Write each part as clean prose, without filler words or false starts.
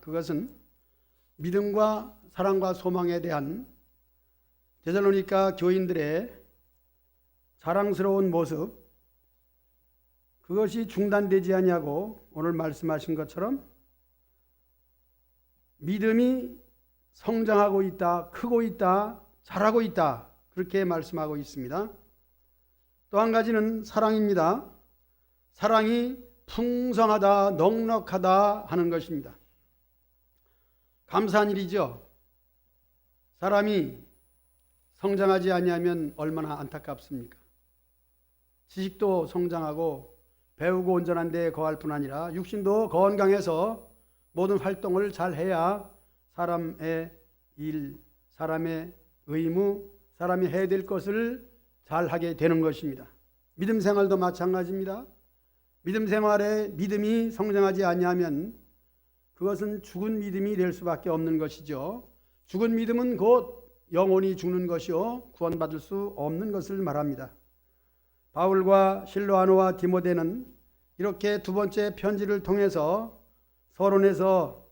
그것은 믿음과 사랑과 소망에 대한 데살로니가 교인들의 자랑스러운 모습, 그것이 중단되지 아니하고 오늘 말씀하신 것처럼 믿음이 성장하고 있다, 크고 있다, 자라고 있다, 그렇게 말씀하고 있습니다. 또 한 가지는 사랑입니다. 사랑이 풍성하다, 넉넉하다 하는 것입니다. 감사한 일이죠. 사람이 성장하지 아니하면 얼마나 안타깝습니까? 지식도 성장하고 배우고 온전한 데에 거할 뿐 아니라 육신도 건강해서 모든 활동을 잘 해야 사람의 일, 사람의 의무, 사람이 해야 될 것을 잘 하게 되는 것입니다. 믿음 생활도 마찬가지입니다. 믿음 생활에 믿음이 성장하지 아니하면 그것은 죽은 믿음이 될 수밖에 없는 것이죠. 죽은 믿음은 곧 영혼이 죽는 것이요 구원받을 수 없는 것을 말합니다. 바울과 실로아노와 디모데는 이렇게 두 번째 편지를 통해서 서론에서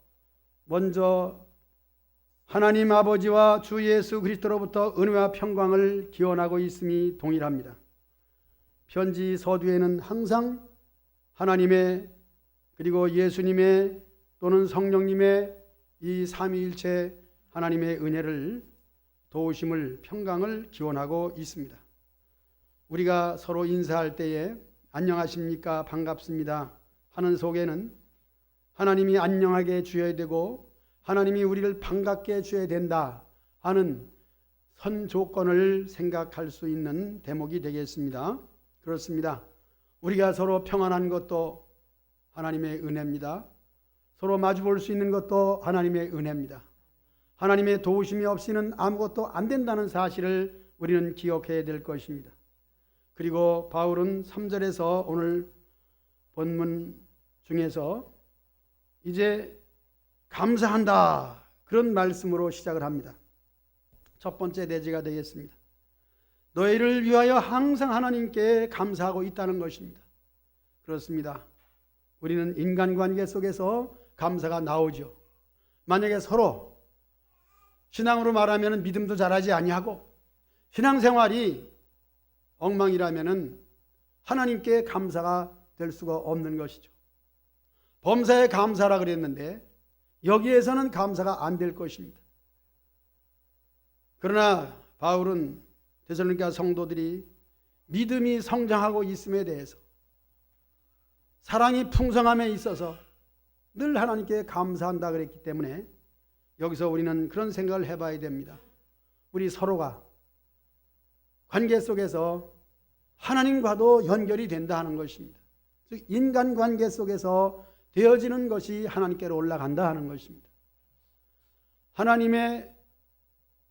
먼저 하나님 아버지와 주 예수 그리스도로부터 은혜와 평강을 기원하고 있음이 동일합니다. 편지 서두에는 항상 하나님의 그리고 예수님의 또는 성령님의 이 삼위일체 하나님의 은혜를 도우심을 평강을 기원하고 있습니다. 우리가 서로 인사할 때에 안녕하십니까 반갑습니다 하는 속에는 하나님이 안녕하게 주어야 되고 하나님이 우리를 반갑게 해줘야 된다 하는 선 조건을 생각할 수 있는 대목이 되겠습니다. 그렇습니다. 우리가 서로 평안한 것도 하나님의 은혜입니다. 서로 마주볼 수 있는 것도 하나님의 은혜입니다. 하나님의 도우심이 없이는 아무것도 안 된다는 사실을 우리는 기억해야 될 것입니다. 그리고 바울은 3절에서 오늘 본문 중에서 이제 감사한다 그런 말씀으로 시작을 합니다. 첫 번째 내지가 되겠습니다. 너희를 위하여 항상 하나님께 감사하고 있다는 것입니다. 그렇습니다. 우리는 인간관계 속에서 감사가 나오죠. 만약에 서로 신앙으로 말하면 믿음도 잘하지 아니하고 신앙생활이 엉망이라면 하나님께 감사가 될 수가 없는 것이죠. 범사에 감사라 그랬는데 여기에서는 감사가 안 될 것입니다. 그러나 바울은 데살로니가 성도들이 믿음이 성장하고 있음에 대해서 사랑이 풍성함에 있어서 늘 하나님께 감사한다 그랬기 때문에 여기서 우리는 그런 생각을 해봐야 됩니다. 우리 서로가 관계 속에서 하나님과도 연결이 된다 하는 것입니다. 즉 인간관계 속에서 되어지는 것이 하나님께로 올라간다 하는 것입니다. 하나님의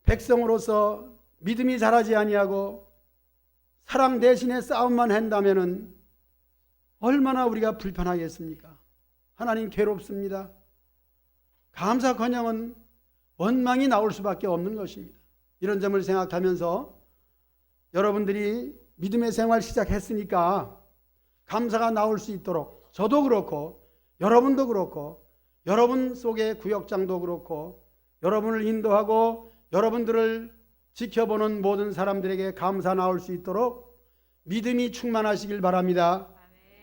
백성으로서 믿음이 자라지 아니하고 사랑 대신에 싸움만 한다면 얼마나 우리가 불편하겠습니까? 하나님 괴롭습니다. 감사커녕은 원망이 나올 수밖에 없는 것입니다. 이런 점을 생각하면서 여러분들이 믿음의 생활 시작했으니까 감사가 나올 수 있도록 저도 그렇고 여러분도 그렇고 여러분 속의 구역장도 그렇고 여러분을 인도하고 여러분들을 지켜보는 모든 사람들에게 감사 나올 수 있도록 믿음이 충만하시길 바랍니다.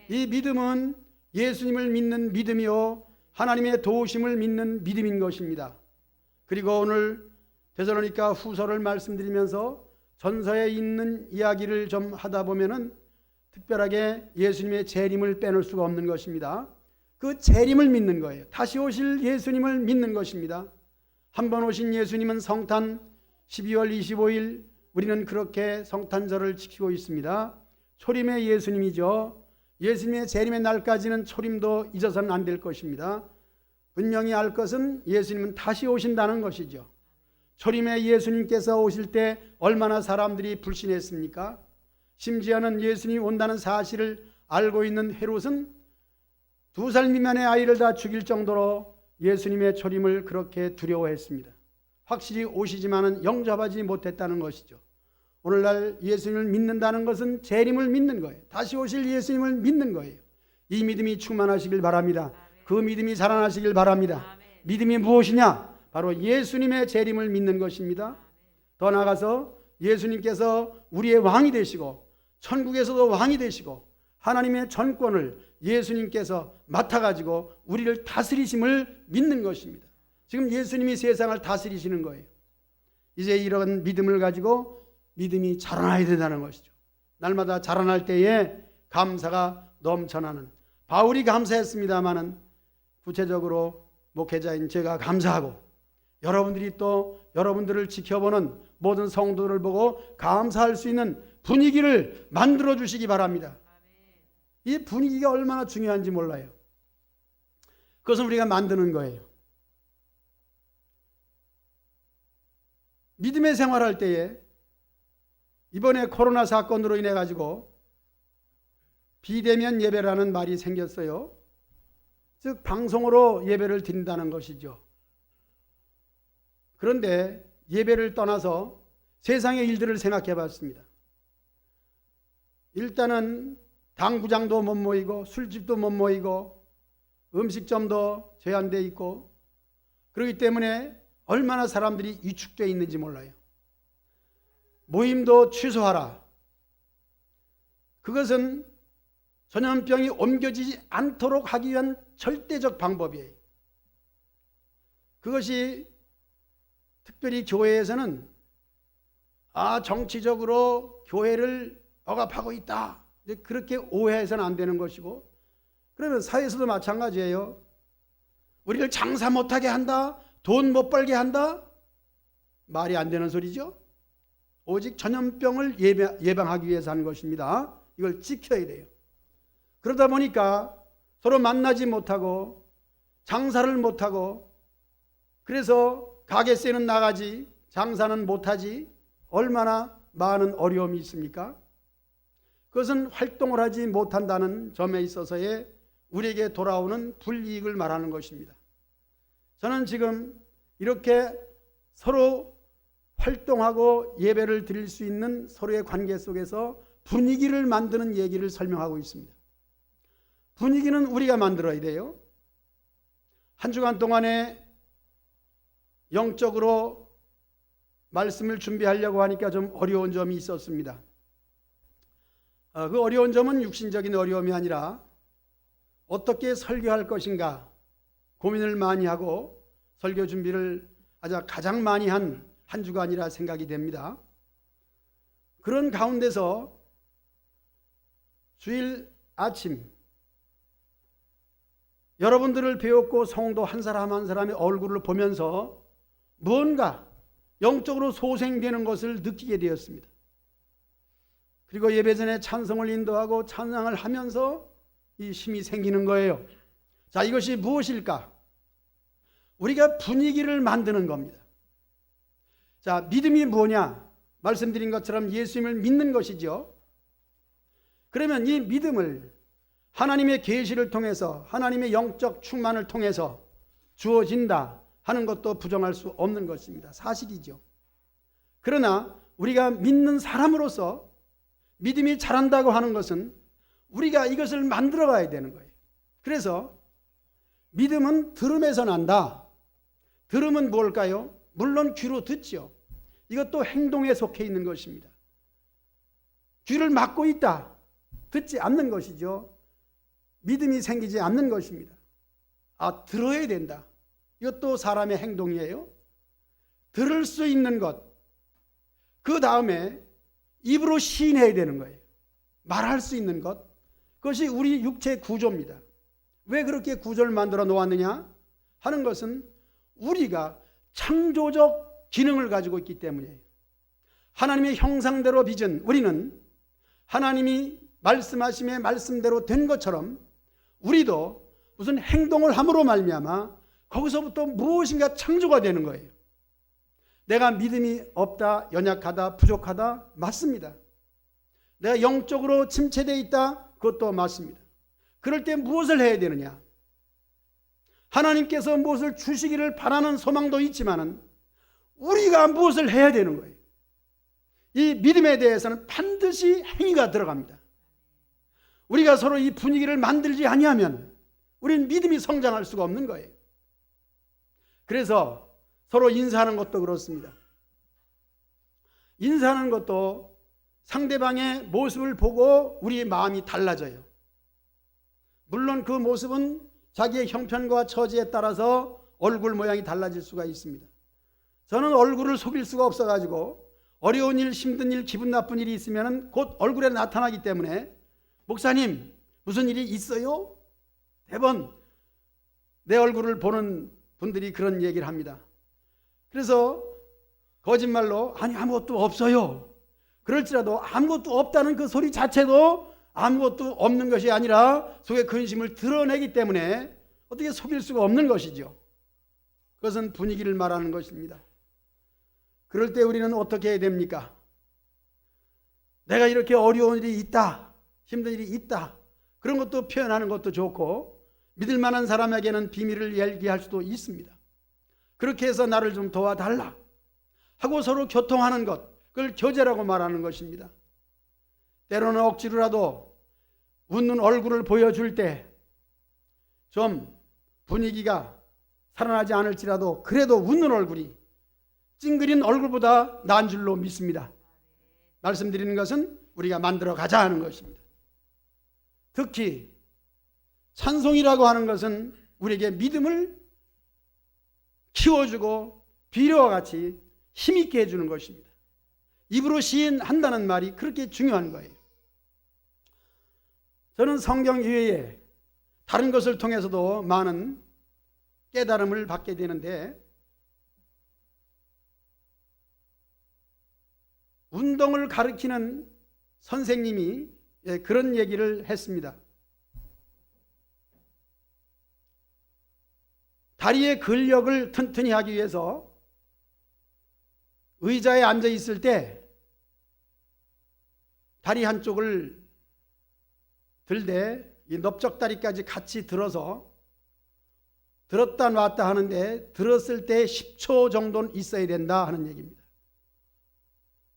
이 믿음은 예수님을 믿는 믿음이요 하나님의 도우심을 믿는 믿음인 것입니다. 그리고 오늘 데살로니가 후서를 말씀드리면서 전서에 있는 이야기를 좀 하다 보면은 특별하게 예수님의 재림을 빼놓을 수가 없는 것입니다. 그 재림을 믿는 거예요. 다시 오실 예수님을 믿는 것입니다. 한 번 오신 예수님은 성탄 12월 25일 우리는 그렇게 성탄절을 지키고 있습니다. 초림의 예수님이죠. 예수님의 재림의 날까지는 초림도 잊어서는 안 될 것입니다. 분명히 알 것은 예수님은 다시 오신다는 것이죠. 초림의 예수님께서 오실 때 얼마나 사람들이 불신했습니까? 심지어는 예수님이 온다는 사실을 알고 있는 헤롯은 2살 미만의 아이를 다 죽일 정도로 예수님의 초림을 그렇게 두려워했습니다. 확실히 오시지만은 영접하지 못했다는 것이죠. 오늘날 예수님을 믿는다는 것은 재림을 믿는 거예요. 다시 오실 예수님을 믿는 거예요. 이 믿음이 충만하시길 바랍니다. 그 믿음이 자라나시길 바랍니다. 믿음이 무엇이냐? 바로 예수님의 재림을 믿는 것입니다. 더 나아가서 예수님께서 우리의 왕이 되시고 천국에서도 왕이 되시고 하나님의 전권을 예수님께서 맡아가지고 우리를 다스리심을 믿는 것입니다. 지금 예수님이 세상을 다스리시는 거예요. 이제 이런 믿음을 가지고 믿음이 자라나야 된다는 것이죠. 날마다 자라날 때에 감사가 넘쳐나는, 바울이 감사했습니다마는 구체적으로 목회자인 제가 감사하고 여러분들이 또 여러분들을 지켜보는 모든 성도를 보고 감사할 수 있는 분위기를 만들어 주시기 바랍니다. 이 분위기가 얼마나 중요한지 몰라요. 그것은 우리가 만드는 거예요. 믿음의 생활할 때에 이번에 코로나 사건으로 인해 가지고 비대면 예배라는 말이 생겼어요. 즉 방송으로 예배를 드린다는 것이죠. 그런데 예배를 떠나서 세상의 일들을 생각해 봤습니다. 일단은 당구장도 못 모이고 술집도 못 모이고 음식점도 제한되어 있고 그렇기 때문에 얼마나 사람들이 위축되어 있는지 몰라요. 모임도 취소하라. 그것은 전염병이 옮겨지지 않도록 하기 위한 절대적 방법이에요. 그것이 특별히 교회에서는 정치적으로 교회를 억압하고 있다, 그렇게 오해해서는 안 되는 것이고, 그러면 사회에서도 마찬가지예요. 우리를 장사 못하게 한다, 돈 못 벌게 한다, 말이 안 되는 소리죠. 오직 전염병을 예방하기 위해서 하는 것입니다. 이걸 지켜야 돼요. 그러다 보니까 서로 만나지 못하고 장사를 못하고, 그래서 가게세는 나가지 장사는 못하지, 얼마나 많은 어려움이 있습니까? 그것은 활동을 하지 못한다는 점에 있어서의 우리에게 돌아오는 불이익을 말하는 것입니다. 저는 지금 이렇게 서로 활동하고 예배를 드릴 수 있는 서로의 관계 속에서 분위기를 만드는 얘기를 설명하고 있습니다. 분위기는 우리가 만들어야 돼요. 한 주간 동안에 영적으로 말씀을 준비하려고 하니까 좀 어려운 점이 있었습니다. 그 어려운 점은 육신적인 어려움이 아니라 어떻게 설교할 것인가 고민을 많이 하고 설교 준비를 가장 많이 한 주간이라 생각이 됩니다. 그런 가운데서 주일 아침 여러분들을 배웠고 성도 한 사람 한 사람의 얼굴을 보면서 뭔가 영적으로 소생되는 것을 느끼게 되었습니다. 그리고 예배 전에 찬송을 인도하고 찬양을 하면서 이 힘이 생기는 거예요. 자, 이것이 무엇일까? 우리가 분위기를 만드는 겁니다. 자, 믿음이 뭐냐? 말씀드린 것처럼 예수님을 믿는 것이죠. 그러면 이 믿음을 하나님의 계시를 통해서, 하나님의 영적 충만을 통해서 주어진다 하는 것도 부정할 수 없는 것입니다. 사실이죠. 그러나 우리가 믿는 사람으로서 믿음이 자란다고 하는 것은 우리가 이것을 만들어 가야 되는 거예요. 그래서 믿음은 들음에서 난다. 들음은 뭘까요? 물론 귀로 듣죠. 이것도 행동에 속해 있는 것입니다. 귀를 막고 있다, 듣지 않는 것이죠. 믿음이 생기지 않는 것입니다. 들어야 된다. 이것도 사람의 행동이에요. 들을 수 있는 것, 그 다음에 입으로 시인해야 되는 거예요. 말할 수 있는 것, 그것이 우리 육체 구조입니다. 왜 그렇게 구조를 만들어 놓았느냐 하는 것은 우리가 창조적 기능을 가지고 있기 때문이에요. 하나님의 형상대로 빚은 우리는 하나님이 말씀하심의 말씀대로 된 것처럼 우리도 무슨 행동을 함으로 말미암아 거기서부터 무엇인가 창조가 되는 거예요. 내가 믿음이 없다, 연약하다, 부족하다, 맞습니다. 내가 영적으로 침체되어 있다, 그것도 맞습니다. 그럴 때 무엇을 해야 되느냐? 하나님께서 무엇을 주시기를 바라는 소망도 있지만은 우리가 무엇을 해야 되는 거예요. 이 믿음에 대해서는 반드시 행위가 들어갑니다. 우리가 서로 이 분위기를 만들지 아니하면 우리는 믿음이 성장할 수가 없는 거예요. 그래서 서로 인사하는 것도 그렇습니다. 인사하는 것도 상대방의 모습을 보고 우리의 마음이 달라져요. 물론 그 모습은 자기의 형편과 처지에 따라서 얼굴 모양이 달라질 수가 있습니다. 저는 얼굴을 속일 수가 없어가지고 어려운 일, 힘든 일, 기분 나쁜 일이 있으면 곧 얼굴에 나타나기 때문에 목사님 무슨 일이 있어요? 대번 내 얼굴을 보는 분들이 그런 얘기를 합니다. 그래서 거짓말로 아니 아무것도 없어요. 그럴지라도 아무것도 없다는 그 소리 자체도 아무것도 없는 것이 아니라 속의 근심을 드러내기 때문에 어떻게 속일 수가 없는 것이죠. 그것은 분위기를 말하는 것입니다. 그럴 때 우리는 어떻게 해야 됩니까? 내가 이렇게 어려운 일이 있다, 힘든 일이 있다, 그런 것도 표현하는 것도 좋고 믿을 만한 사람에게는 비밀을 얘기할 수도 있습니다. 그렇게 해서 나를 좀 도와달라 하고 서로 교통하는 것, 그걸 교제라고 말하는 것입니다. 때로는 억지로라도 웃는 얼굴을 보여줄 때 좀 분위기가 살아나지 않을지라도 그래도 웃는 얼굴이 찡그린 얼굴보다 나은 줄로 믿습니다. 말씀드리는 것은 우리가 만들어 가자 하는 것입니다. 특히 찬송이라고 하는 것은 우리에게 믿음을 키워주고 비료와 같이 힘있게 해주는 것입니다. 입으로 시인한다는 말이 그렇게 중요한 거예요. 저는 성경 이외에 다른 것을 통해서도 많은 깨달음을 받게 되는데 운동을 가르치는 선생님이 그런 얘기를 했습니다. 다리의 근력을 튼튼히 하기 위해서 의자에 앉아 있을 때 다리 한쪽을 들되 이 넓적다리까지 같이 들어서 들었다 놨다 하는데 들었을 때 10초 정도는 있어야 된다 하는 얘기입니다.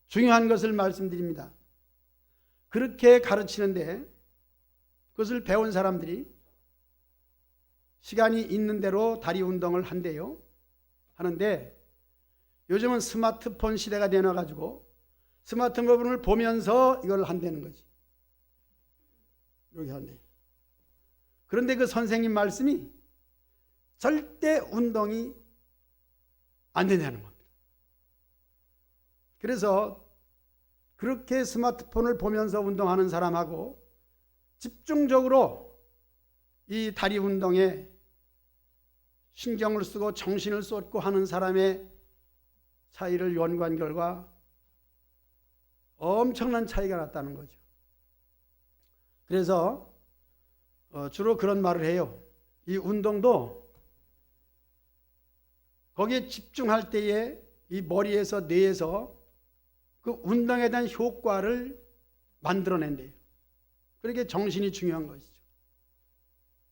중요한 것을 말씀드립니다. 그렇게 가르치는데 그것을 배운 사람들이 시간이 있는 대로 다리 운동을 한대요. 하는데 요즘은 스마트폰 시대가 되어가지고 스마트폰을 보면서 이걸 한다는 거지. 이렇게 한대. 그런데 그 선생님 말씀이 절대 운동이 안 된다는 겁니다. 그래서 그렇게 스마트폰을 보면서 운동하는 사람하고 집중적으로 이 다리 운동에 신경을 쓰고 정신을 쏟고 하는 사람의 차이를 연구한 결과 엄청난 차이가 났다는 거죠. 그래서 주로 그런 말을 해요. 이 운동도 거기에 집중할 때에 이 머리에서 뇌에서 그 운동에 대한 효과를 만들어낸대요. 그렇게 정신이 중요한 것이죠.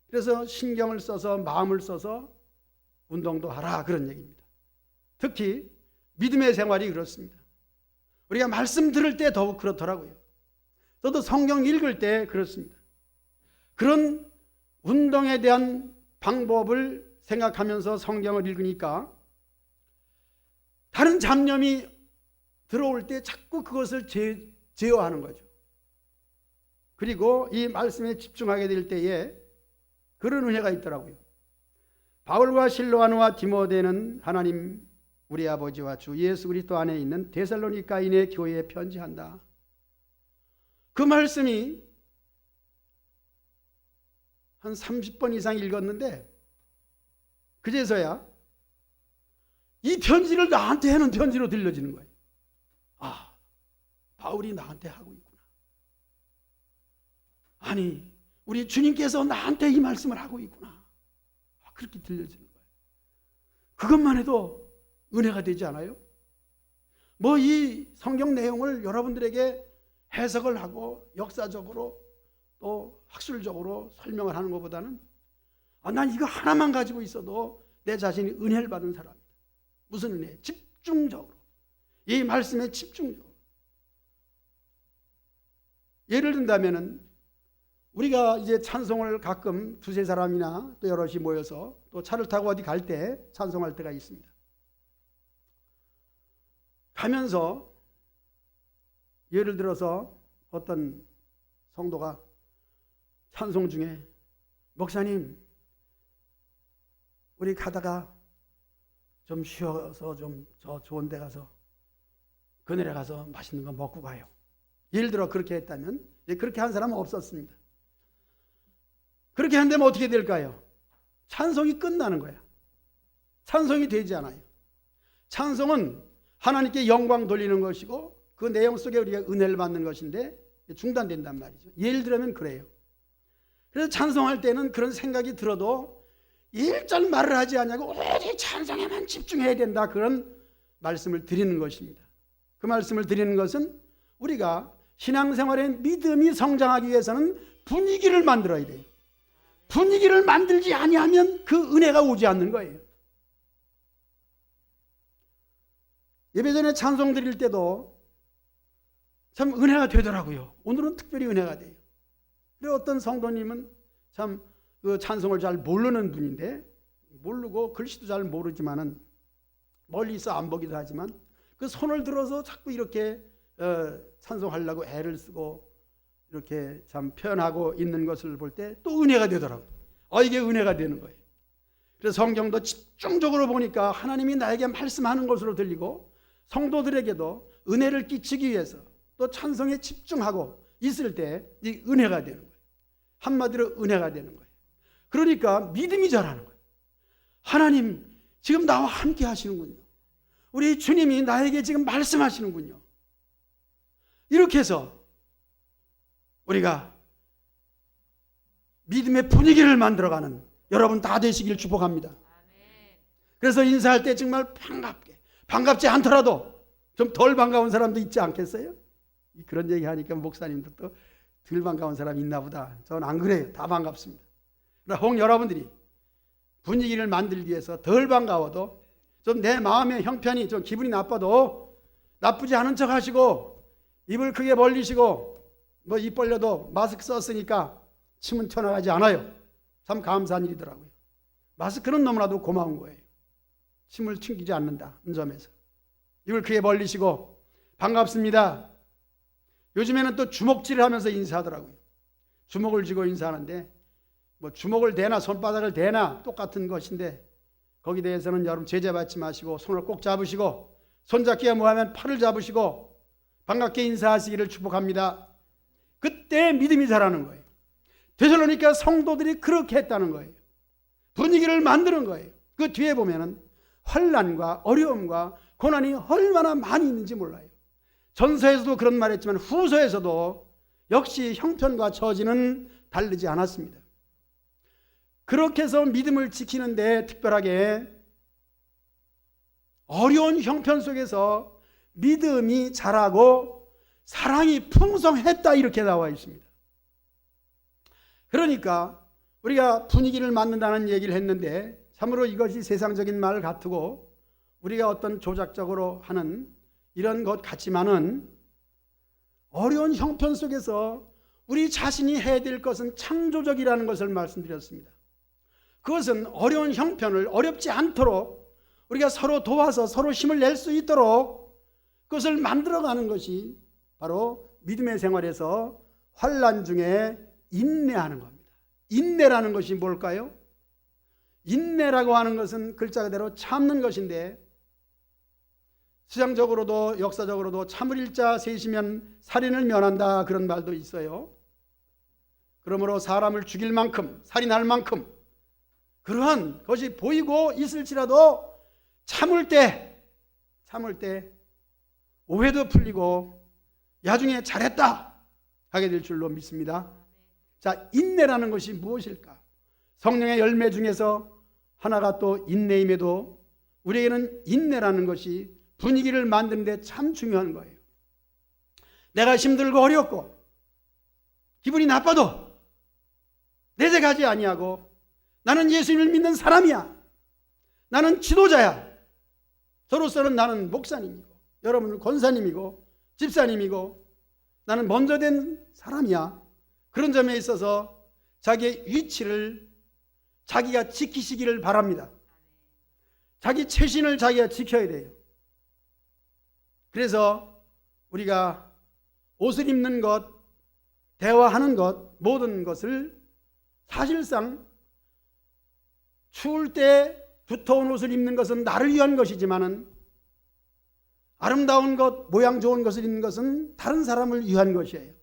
그래서 신경을 써서 마음을 써서 운동도 하라 그런 얘기입니다. 특히 믿음의 생활이 그렇습니다. 우리가 말씀 들을 때 더욱 그렇더라고요. 저도 성경 읽을 때 그렇습니다. 그런 운동에 대한 방법을 생각하면서 성경을 읽으니까 다른 잡념이 들어올 때 자꾸 그것을 제어하는 거죠. 그리고 이 말씀에 집중하게 될 때에 그런 은혜가 있더라고요. 바울과 실로아노와 디모데는 하나님 우리 아버지와 주 예수 그리스도 안에 있는 데살로니가인의 교회에 편지한다. 그 말씀이 한 30번 이상 읽었는데 그제서야 이 편지를 나한테 하는 편지로 들려지는 거예요. 아, 바울이 나한테 하고 있구나. 아니, 우리 주님께서 나한테 이 말씀을 하고 있구나. 그렇게 들려지는 거예요. 그것만 해도 은혜가 되지 않아요? 뭐 이 성경 내용을 여러분들에게 해석을 하고 역사적으로 또 학술적으로 설명을 하는 것보다는 난 이거 하나만 가지고 있어도 내 자신이 은혜를 받은 사람이다. 무슨 은혜? 집중적으로. 이 말씀에 집중적으로. 예를 든다면은 우리가 이제 찬송을 가끔 두세 사람이나 또 여럿이 모여서 또 차를 타고 어디 갈 때 찬송할 때가 있습니다. 가면서 예를 들어서 어떤 성도가 찬송 중에 목사님 우리 가다가 좀 쉬어서 좀 저 좋은 데 가서 그늘에 가서 맛있는 거 먹고 가요. 예를 들어 그렇게 했다면 그렇게 한 사람은 없었습니다. 그렇게 한다면 어떻게 될까요? 찬송이 끝나는 거야. 찬송이 되지 않아요. 찬송은 하나님께 영광 돌리는 것이고 그 내용 속에 우리가 은혜를 받는 것인데 중단된단 말이죠. 예를 들면 그래요. 그래서 찬송할 때는 그런 생각이 들어도 일절 말을 하지 않냐고 오직 찬송에만 집중해야 된다, 그런 말씀을 드리는 것입니다. 그 말씀을 드리는 것은 우리가 신앙생활의 믿음이 성장하기 위해서는 분위기를 만들어야 돼요. 분위기를 만들지 아니하면 그 은혜가 오지 않는 거예요. 예배 전에 찬송 드릴 때도 참 은혜가 되더라고요. 오늘은 특별히 은혜가 돼요. 그리고 어떤 성도님은 참 그 찬송을 잘 모르는 분인데, 모르고 글씨도 잘 모르지만은 멀리서 안 보기도 하지만 그 손을 들어서 자꾸 이렇게 찬송하려고 애를 쓰고 이렇게 참 표현하고 있는 것을 볼 때 또 은혜가 되더라고요. 이게 은혜가 되는 거예요. 그래서 성경도 집중적으로 보니까 하나님이 나에게 말씀하는 것으로 들리고 성도들에게도 은혜를 끼치기 위해서 또 찬송에 집중하고 있을 때 이 은혜가 되는 거예요. 한마디로 은혜가 되는 거예요. 그러니까 믿음이 자라는 거예요. 하나님 지금 나와 함께 하시는군요. 우리 주님이 나에게 지금 말씀하시는군요. 이렇게 해서 우리가 믿음의 분위기를 만들어가는 여러분 다 되시길 축복합니다. 그래서 인사할 때 정말 반갑게, 반갑지 않더라도 좀 덜 반가운 사람도 있지 않겠어요? 그런 얘기 하니까 목사님도 또 덜 반가운 사람이 있나 보다. 저는 안 그래요. 다 반갑습니다. 그러나 혹 여러분들이 분위기를 만들기 위해서 덜 반가워도 좀 내 마음의 형편이 좀 기분이 나빠도 나쁘지 않은 척 하시고 입을 크게 벌리시고 뭐 입 벌려도 마스크 썼으니까 침은 튀어나가지 않아요. 참 감사한 일이더라고요. 마스크는 너무나도 고마운 거예요. 침을 튕기지 않는다는 점에서 입을 크게 벌리시고 반갑습니다. 요즘에는 또 주먹질을 하면서 인사하더라고요. 주먹을 쥐고 인사하는데 뭐 주먹을 대나 손바닥을 대나 똑같은 것인데 거기에 대해서는 여러분 제재 받지 마시고 손을 꼭 잡으시고 손잡기가 뭐하면 팔을 잡으시고 반갑게 인사하시기를 축복합니다. 그때 믿음이 자라는 거예요. 데살로니가 성도들이 그렇게 했다는 거예요. 분위기를 만드는 거예요. 그 뒤에 보면은 환난과 어려움과 고난이 얼마나 많이 있는지 몰라요. 전서에서도 그런 말 했지만 후서에서도 역시 형편과 처지는 다르지 않았습니다. 그렇게 해서 믿음을 지키는데 특별하게 어려운 형편 속에서 믿음이 자라고 사랑이 풍성했다, 이렇게 나와 있습니다. 그러니까 우리가 분위기를 만든다는 얘기를 했는데 참으로 이것이 세상적인 말 같고 우리가 어떤 조작적으로 하는 이런 것 같지만은 어려운 형편 속에서 우리 자신이 해야 될 것은 창조적이라는 것을 말씀드렸습니다. 그것은 어려운 형편을 어렵지 않도록 우리가 서로 도와서 서로 힘을 낼 수 있도록 그것을 만들어가는 것이 바로 믿음의 생활에서 환난 중에 인내하는 겁니다. 인내라는 것이 뭘까요? 인내라고 하는 것은 글자 그대로 참는 것인데 시장적으로도 역사적으로도 참을 일자 셋이면 살인을 면한다, 그런 말도 있어요. 그러므로 사람을 죽일 만큼 살인할 만큼 그러한 것이 보이고 있을지라도 참을 때 오해도 풀리고 나중에 잘했다 하게 될 줄로 믿습니다. 자, 인내라는 것이 무엇일까? 성령의 열매 중에서 하나가 또 인내임에도 우리에게는 인내라는 것이 분위기를 만드는 데 참 중요한 거예요. 내가 힘들고 어렵고 기분이 나빠도 내색하지 아니하고 나는 예수님을 믿는 사람이야. 나는 지도자야. 저로서는 나는 목사님이고 여러분은 권사님이고 집사님이고 나는 먼저 된 사람이야. 그런 점에 있어서 자기의 위치를 자기가 지키시기를 바랍니다. 자기 체신을 자기가 지켜야 돼요. 그래서 우리가 옷을 입는 것, 대화하는 것, 모든 것을 사실상 추울 때 두터운 옷을 입는 것은 나를 위한 것이지만은 아름다운 것, 모양 좋은 것을 입는 것은 다른 사람을 위한 것이에요.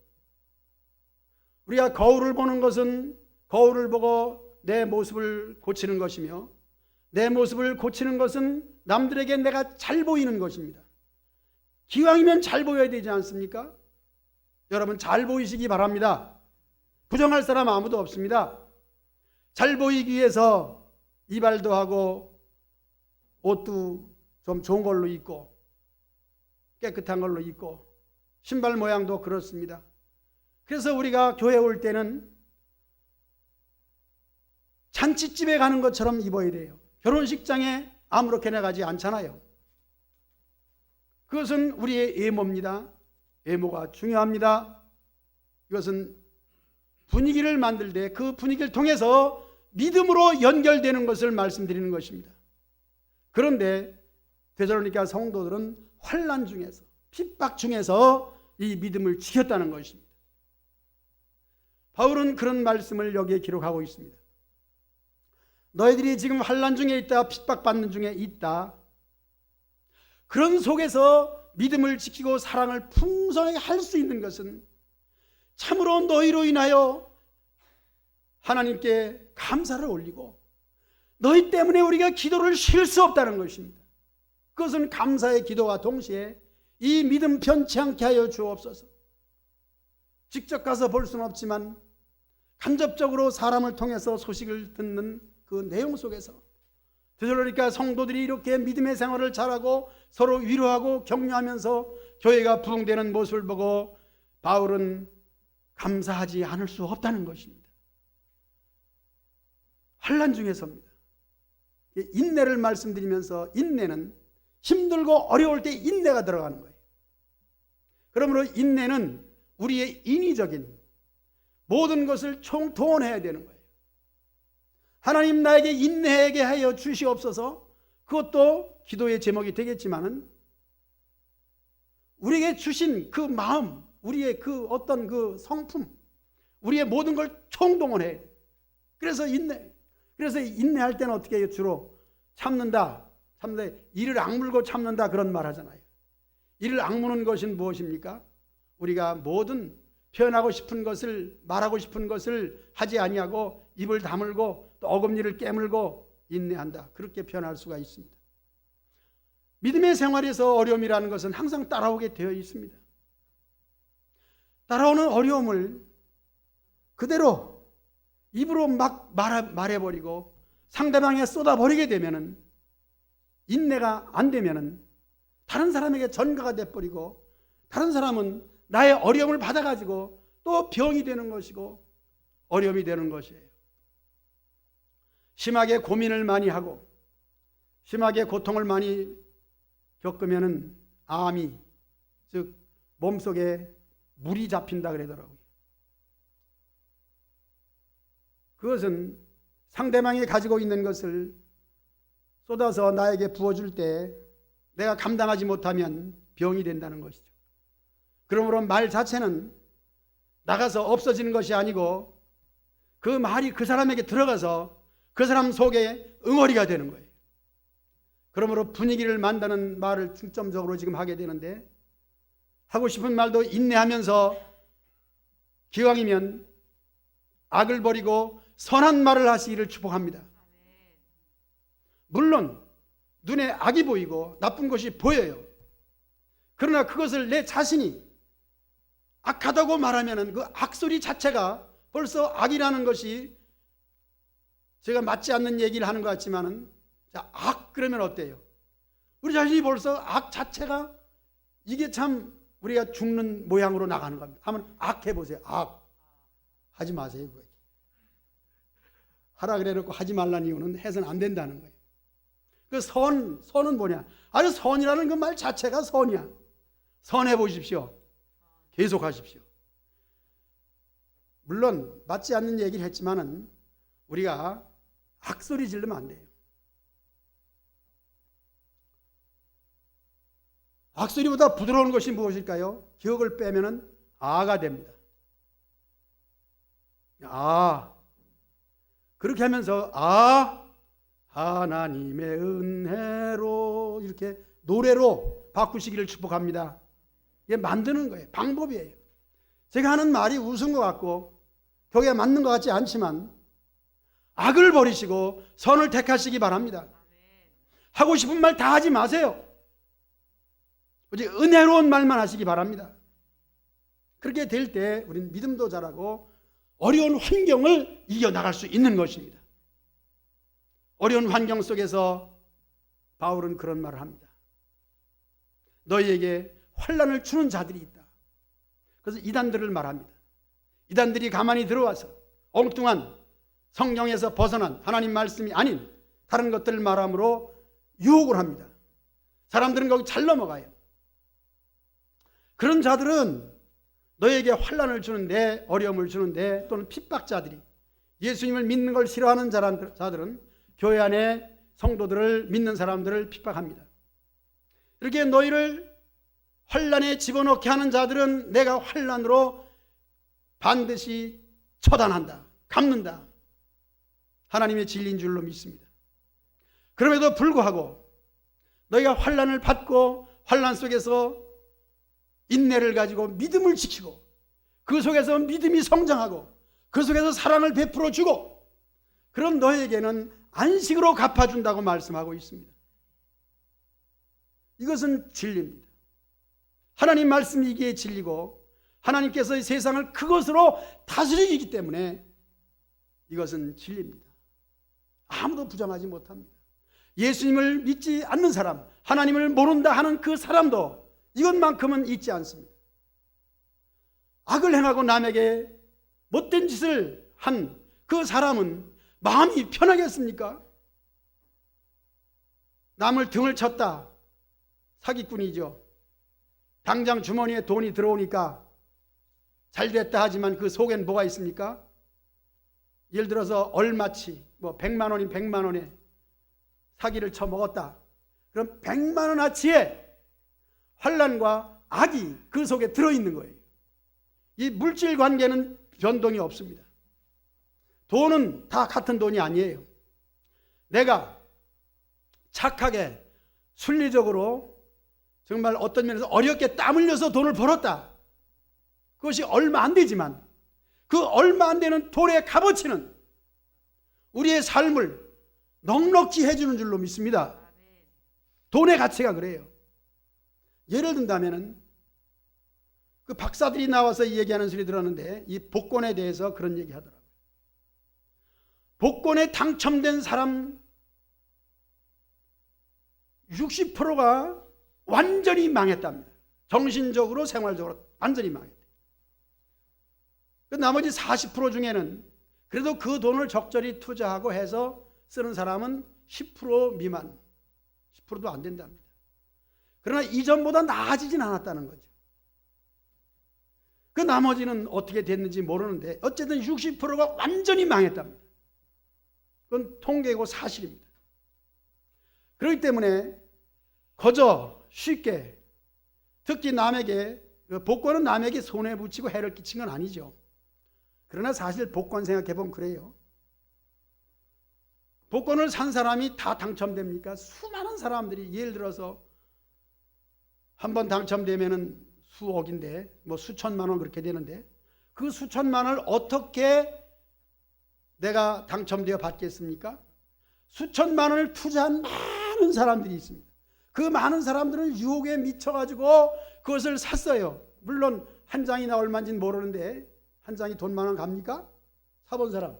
우리가 거울을 보는 것은 거울을 보고 내 모습을 고치는 것이며, 내 모습을 고치는 것은 남들에게 내가 잘 보이는 것입니다. 기왕이면 잘 보여야 되지 않습니까? 여러분 잘 보이시기 바랍니다. 부정할 사람 아무도 없습니다. 잘 보이기 위해서 이발도 하고 옷도 좀 좋은 걸로 입고 깨끗한 걸로 입고 신발 모양도 그렇습니다. 그래서 우리가 교회 올 때는 잔치집에 가는 것처럼 입어야 돼요. 결혼식장에 아무렇게나 가지 않잖아요. 그것은 우리의 외모입니다. 외모가 중요합니다. 이것은 분위기를 만들 때 그 분위기를 통해서 믿음으로 연결되는 것을 말씀드리는 것입니다. 그런데 데살로니가 성도들은 환난 중에서, 핍박 중에서 이 믿음을 지켰다는 것입니다. 바울은 그런 말씀을 여기에 기록하고 있습니다. 너희들이 지금 환난 중에 있다, 핍박받는 중에 있다. 그런 속에서 믿음을 지키고 사랑을 풍성하게 할 수 있는 것은 참으로 너희로 인하여 하나님께 감사를 올리고 너희 때문에 우리가 기도를 쉴 수 없다는 것입니다. 그것은 감사의 기도와 동시에 이 믿음 변치 않게 하여 주옵소서. 직접 가서 볼 수는 없지만 간접적으로 사람을 통해서 소식을 듣는 그 내용 속에서 데살로니가 성도들이 이렇게 믿음의 생활을 잘하고 서로 위로하고 격려하면서 교회가 부흥되는 모습을 보고 바울은 감사하지 않을 수 없다는 것입니다. 환난 중에서입니다. 인내를 말씀드리면서 인내는 힘들고 어려울 때 인내가 들어가는 거예요. 그러므로 인내는 우리의 인위적인 모든 것을 총동원해야 되는 거예요. 하나님 나에게 인내하게 하여 주시옵소서. 그것도 기도의 제목이 되겠지만은 우리에게 주신 그 마음, 우리의 그 어떤 그 성품, 우리의 모든 걸 총동원해야 돼요. 그래서 인내할 때는 어떻게 해요? 주로 참는다. 이를 악물고 참는다 그런 말 하잖아요. 이를 악무는 것은 무엇입니까? 우리가 모든 표현하고 싶은 것을, 말하고 싶은 것을 하지 아니하고 입을 다물고 또 어금니를 깨물고 인내한다. 그렇게 표현할 수가 있습니다. 믿음의 생활에서 어려움이라는 것은 항상 따라오게 되어 있습니다. 따라오는 어려움을 그대로 입으로 막 말해버리고 상대방에 쏟아버리게 되면은, 인내가 안 되면은 다른 사람에게 전가가 돼버리고 다른 사람은 나의 어려움을 받아가지고 또 병이 되는 것이고 어려움이 되는 것이에요. 심하게 고민을 많이 하고 심하게 고통을 많이 겪으면은 암이, 즉 몸속에 물이 잡힌다 그러더라고요. 그것은 상대방이 가지고 있는 것을 쏟아서 나에게 부어줄 때 내가 감당하지 못하면 병이 된다는 것이죠. 그러므로 말 자체는 나가서 없어지는 것이 아니고 그 말이 그 사람에게 들어가서 그 사람 속에 응어리가 되는 거예요. 그러므로 분위기를 만드는 말을 중점적으로 지금 하게 되는데, 하고 싶은 말도 인내하면서 기왕이면 악을 버리고 선한 말을 하시기를 축복합니다. 물론 눈에 악이 보이고 나쁜 것이 보여요. 그러나 그것을 내 자신이 악하다고 말하면 그 악소리 자체가 벌써 악이라는 것이, 제가 맞지 않는 얘기를 하는 것 같지만은, 자, 악 그러면 어때요? 우리 자신이 벌써 악 자체가 이게 참 우리가 죽는 모양으로 나가는 겁니다. 한번 악 해보세요. 악 하지 마세요. 그거. 하라 그래놓고 하지 말라는 이유는 해서는 안 된다는 거예요. 그 선은 뭐냐? 아주 선이라는 그 말 자체가 선이야. 선해 보십시오. 계속 하십시오. 물론 맞지 않는 얘기를 했지만은 우리가 악소리 지르면 안 돼요. 악소리보다 부드러운 것이 무엇일까요? 기억을 빼면은 아가 됩니다. 그렇게 하면서 하나님의 은혜로 이렇게 노래로 바꾸시기를 축복합니다. 이게 만드는 거예요. 방법이에요. 제가 하는 말이 우스운 것 같고 교회에 맞는 것 같지 않지만 악을 버리시고 선을 택하시기 바랍니다. 하고 싶은 말 다 하지 마세요. 오직 은혜로운 말만 하시기 바랍니다. 그렇게 될 때 우리는 믿음도 자라고 어려운 환경을 이겨나갈 수 있는 것입니다. 어려운 환경 속에서 바울은 그런 말을 합니다. 너희에게 환난을 주는 자들이 있다. 그래서 이단들을 말합니다. 이단들이 가만히 들어와서 엉뚱한 성경에서 벗어난 하나님 말씀이 아닌 다른 것들을 말함으로 유혹을 합니다. 사람들은 거기 잘 넘어가요. 그런 자들은 너에게 환난을 주는데, 어려움을 주는데, 또는 핍박자들이 예수님을 믿는 걸 싫어하는 자들은 교회 안에 성도들을 믿는 사람들을 핍박합니다. 이렇게 너희를 환난에 집어넣게 하는 자들은 내가 환난으로 반드시 처단한다, 갚는다. 하나님의 진리인 줄로 믿습니다. 그럼에도 불구하고 너희가 환난을 받고 환난 속에서 인내를 가지고 믿음을 지키고 그 속에서 믿음이 성장하고 그 속에서 사랑을 베풀어 주고 그런 너에게는 안식으로 갚아준다고 말씀하고 있습니다. 이것은 진리입니다. 하나님 말씀이 이게 진리고 하나님께서 이 세상을 그것으로 다스리기 때문에 이것은 진리입니다. 아무도 부정하지 못합니다. 예수님을 믿지 않는 사람, 하나님을 모른다 하는 그 사람도 이것만큼은 잊지 않습니다. 악을 행하고 남에게 못된 짓을 한 그 사람은 마음이 편하겠습니까? 남을 등을 쳤다. 사기꾼이죠. 당장 주머니에 돈이 들어오니까 잘됐다 하지만 그 속엔 뭐가 있습니까? 예를 들어서 얼마치, 100만 원이 100만 원에 사기를 쳐먹었다. 그럼 100만 원어치의 환난과 악이 그 속에 들어있는 거예요. 이 물질 관계는 변동이 없습니다. 돈은 다 같은 돈이 아니에요. 내가 착하게 순리적으로 정말 어떤 면에서 어렵게 땀 흘려서 돈을 벌었다. 그것이 얼마 안 되지만 그 얼마 안 되는 돈의 값어치는 우리의 삶을 넉넉히 해주는 줄로 믿습니다. 돈의 가치가 그래요. 예를 든다면은 그 박사들이 나와서 얘기하는 소리 들었는데 이 복권에 대해서 그런 얘기 하더라고요. 복권에 당첨된 사람 60%가 완전히 망했답니다. 정신적으로 생활적으로 완전히 망했대요. 그 나머지 40% 중에는 그래도 그 돈을 적절히 투자하고 해서 쓰는 사람은 10% 미만, 10%도 안 된답니다. 그러나 이전보다 나아지진 않았다는 거죠. 그 나머지는 어떻게 됐는지 모르는데 어쨌든 60%가 완전히 망했답니다. 그건 통계고 사실입니다. 그렇기 때문에 거저 쉽게 특히 남에게 복권은 남에게 손해 붙이고 해를 끼친 건 아니죠. 그러나 사실 복권 생각해보면 그래요. 복권을 산 사람이 다 당첨됩니까? 수많은 사람들이 예를 들어서 한 번 당첨되면은 수억인데 수천만 원 그렇게 되는데 그 수천만 원을 어떻게 내가 당첨되어 받겠습니까? 수천만 원을 투자한 많은 사람들이 있습니다. 그 많은 사람들은 유혹에 미쳐가지고 그것을 샀어요. 물론 한 장이나 얼마인지는 모르는데 한 장이 돈 만 원 갑니까? 사본 사람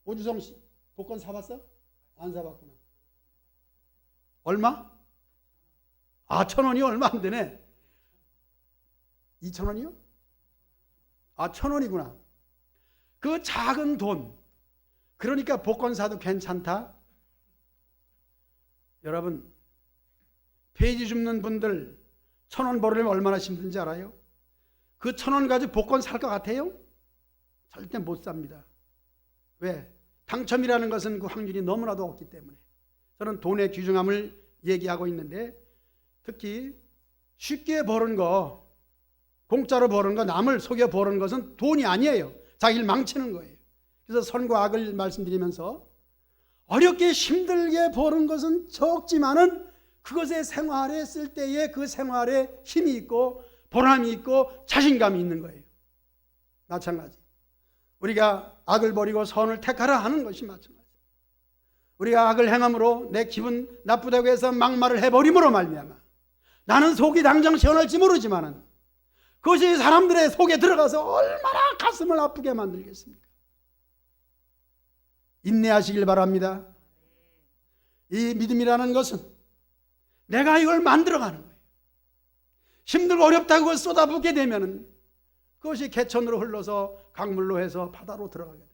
오주성 씨 복권 사봤어? 안 사봤구나. 얼마? 1,000원이 얼마 안 되네. 2,000원이요? 1,000원이구나. 그 작은 돈, 그러니까 복권 사도 괜찮다? 여러분, 페이지 줍는 분들 1,000원 벌으려면 얼마나 힘든지 알아요? 그 1,000원 가지고 복권 살 것 같아요? 절대 못 삽니다. 왜? 당첨이라는 것은 그 확률이 너무나도 없기 때문에. 저는 돈의 귀중함을 얘기하고 있는데, 특히 쉽게 버는 거, 공짜로 버는 거, 남을 속여 버는 것은 돈이 아니에요. 자기를 망치는 거예요. 그래서 선과 악을 말씀드리면서, 어렵게 힘들게 버는 것은 적지만은 그것의 생활에 쓸 때에 그 생활에 힘이 있고 보람이 있고 자신감이 있는 거예요. 마찬가지. 우리가 악을 버리고 선을 택하라 하는 것이 마찬가지. 우리가 악을 행함으로 내 기분 나쁘다고 해서 막말을 해버림으로 말미암아 나는 속이 당장 시원할지 모르지만은 그것이 사람들의 속에 들어가서 얼마나 가슴을 아프게 만들겠습니까? 인내하시길 바랍니다. 이 믿음이라는 것은 내가 이걸 만들어가는 거예요. 힘들고 어렵다고 쏟아붓게 되면은 그것이 개천으로 흘러서 강물로 해서 바다로 들어가게 돼요.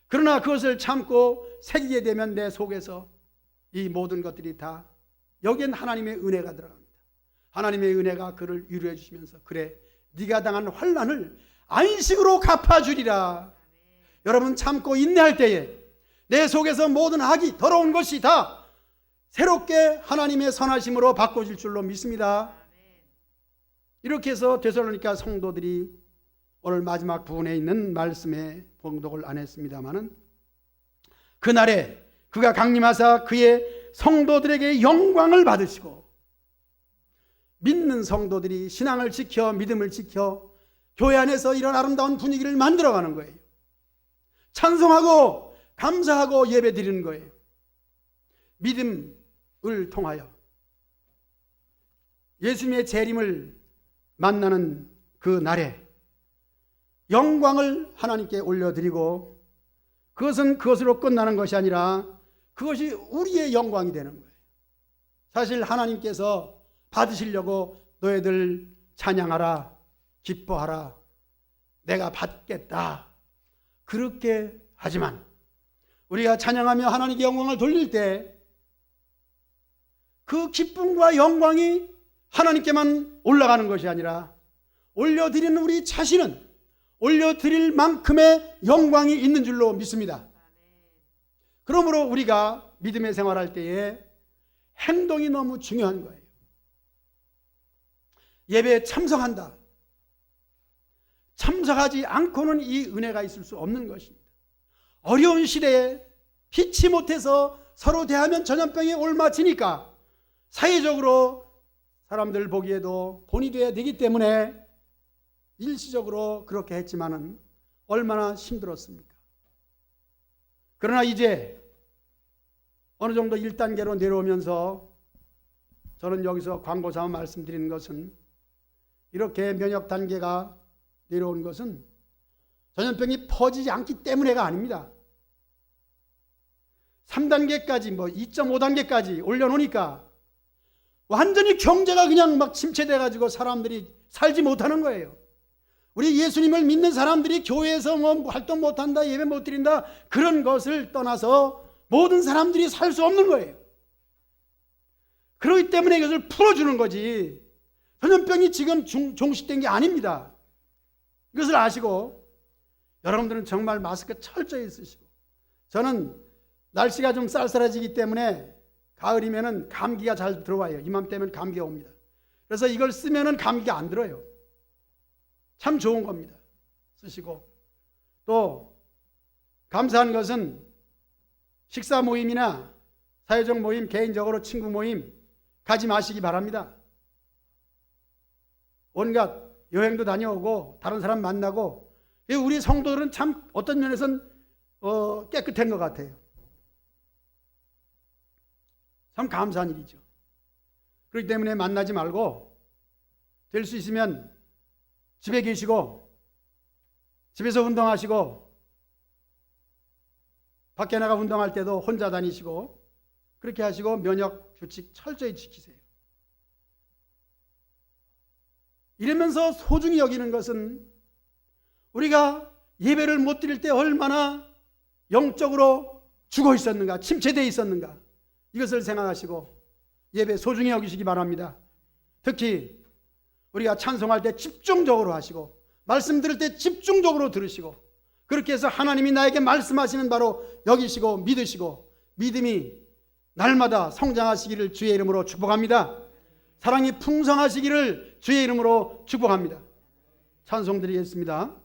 그러나 그것을 참고 새기게 되면 내 속에서 이 모든 것들이 다 여기엔 하나님의 은혜가 들어갑니다. 하나님의 은혜가 그를 위로해 주시면서 그래 네가 당한 환난을 안식으로 갚아주리라. 여러분 참고 인내할 때에 내 속에서 모든 악이 더러운 것이 다 새롭게 하나님의 선하심으로 바꿔질 줄로 믿습니다. 이렇게 해서 데살로니가 성도들이 오늘 마지막 부분에 있는 말씀에 봉독을 안 했습니다마는 그날에 그가 강림하사 그의 성도들에게 영광을 받으시고 믿는 성도들이 신앙을 지켜 믿음을 지켜 교회 안에서 이런 아름다운 분위기를 만들어가는 거예요. 찬송하고 감사하고 예배 드리는 거예요. 믿음을 통하여 예수님의 재림을 만나는 그 날에 영광을 하나님께 올려드리고 그것은 그것으로 끝나는 것이 아니라 그것이 우리의 영광이 되는 거예요. 사실 하나님께서 받으시려고 너희들 찬양하라, 기뻐하라, 내가 받겠다 그렇게 하지만 우리가 찬양하며 하나님께 영광을 돌릴 때 그 기쁨과 영광이 하나님께만 올라가는 것이 아니라 올려드리는 우리 자신은 올려드릴 만큼의 영광이 있는 줄로 믿습니다. 그러므로 우리가 믿음의 생활할 때에 행동이 너무 중요한 거예요. 예배에 참석한다. 참석하지 않고는 이 은혜가 있을 수 없는 것입니다. 어려운 시대에 피치 못해서 서로 대하면 전염병에 옮아지니까 사회적으로 사람들 보기에도 본이 돼야 되기 때문에 일시적으로 그렇게 했지만은 얼마나 힘들었습니까? 그러나 이제 어느 정도 1단계로 내려오면서 저는 여기서 광고 삼아 말씀드리는 것은 이렇게 면역 단계가 내려온 것은 전염병이 퍼지지 않기 때문에가 아닙니다. 3단계까지 2.5단계까지 올려놓으니까 완전히 경제가 그냥 막 침체돼가지고 사람들이 살지 못하는 거예요. 우리 예수님을 믿는 사람들이 교회에서 활동 못한다, 예배 못 드린다 그런 것을 떠나서 모든 사람들이 살 수 없는 거예요. 그렇기 때문에 이것을 풀어주는 거지 전염병이 지금 종식된 게 아닙니다. 이것을 아시고 여러분들은 정말 마스크 철저히 쓰시고 저는 날씨가 좀 쌀쌀해지기 때문에 가을이면은 감기가 잘 들어와요. 이맘때면 감기가 옵니다. 그래서 이걸 쓰면은 감기가 안 들어요. 참 좋은 겁니다. 쓰시고 또 감사한 것은 식사 모임이나 사회적 모임, 개인적으로 친구 모임 가지 마시기 바랍니다. 온갖 여행도 다녀오고 다른 사람 만나고 우리 성도들은 참 어떤 면에서는 깨끗한 것 같아요. 참 감사한 일이죠. 그렇기 때문에 만나지 말고 될 수 있으면 집에 계시고 집에서 운동하시고 밖에 나가 운동할 때도 혼자 다니시고 그렇게 하시고 면역 규칙 철저히 지키세요. 이러면서 소중히 여기는 것은 우리가 예배를 못 드릴 때 얼마나 영적으로 죽어 있었는가, 침체되어 있었는가 이것을 생각하시고 예배 소중히 여기시기 바랍니다. 특히 우리가 찬송할 때 집중적으로 하시고 말씀 들을 때 집중적으로 들으시고 그렇게 해서 하나님이 나에게 말씀하시는 바로 여기시고 믿으시고 믿음이 날마다 성장하시기를 주의 이름으로 축복합니다. 사랑이 풍성하시기를 주의 이름으로 축복합니다. 찬송 드리겠습니다.